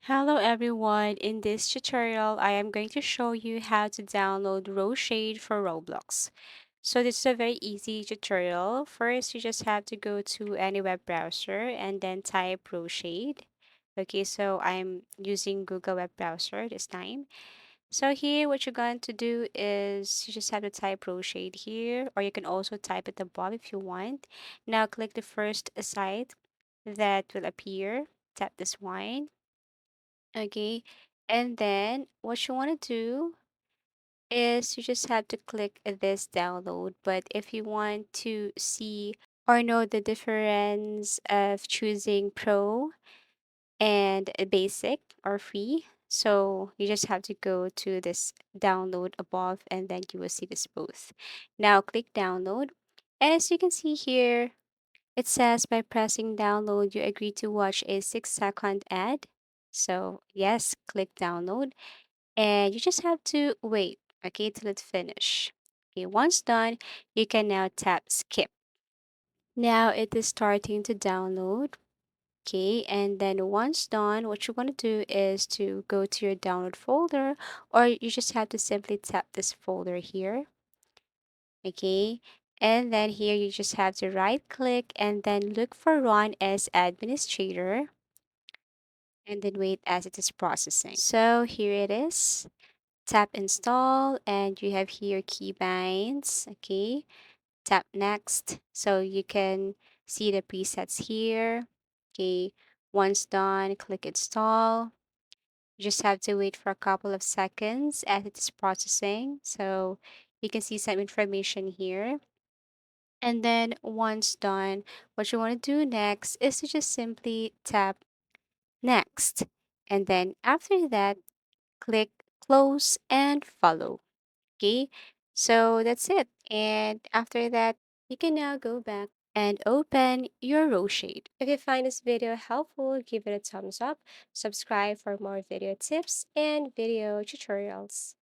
Hello everyone, in this tutorial I am going to show you how to download Roshade for Roblox. So this is a very easy tutorial. First you just have to go to any web browser and then type Roshade. Okay, so I'm using Google web browser this time. So here what you're going to do is you just have to type Roshade here, or you can also type it above if you want. Now click the first site that will appear. Tap this one. Okay, and then what you want to do is you just have to click this download. But if you want to see or know the difference of choosing Pro and a basic or free, so you just have to go to this download above and then you will see this both. Now click download. And as you can see here, it says by pressing download, you agree to watch a 6-second ad. So yes, click download and you just have to wait, okay, till it finish. Okay, once done, you can now tap skip. Now it is starting to download. Okay, and then once done, what you want to do is to go to your download folder, or you just have to simply tap this folder here. Okay, and then here you just have to right click and then look for run as administrator and then wait as it is processing. So here it is. Tap install and you have here keybinds. Okay, tap next so you can see the presets here. Okay, once done, click install. You just have to wait for a couple of seconds as it is processing. So you can see some information here. And then once done, what you want to do next is to just simply tap next. And then after that, click close and follow. Okay, so that's it. And after that, you can now go back and open your Roshade. If you find this video helpful, give it a thumbs up, subscribe for more video tips and video tutorials.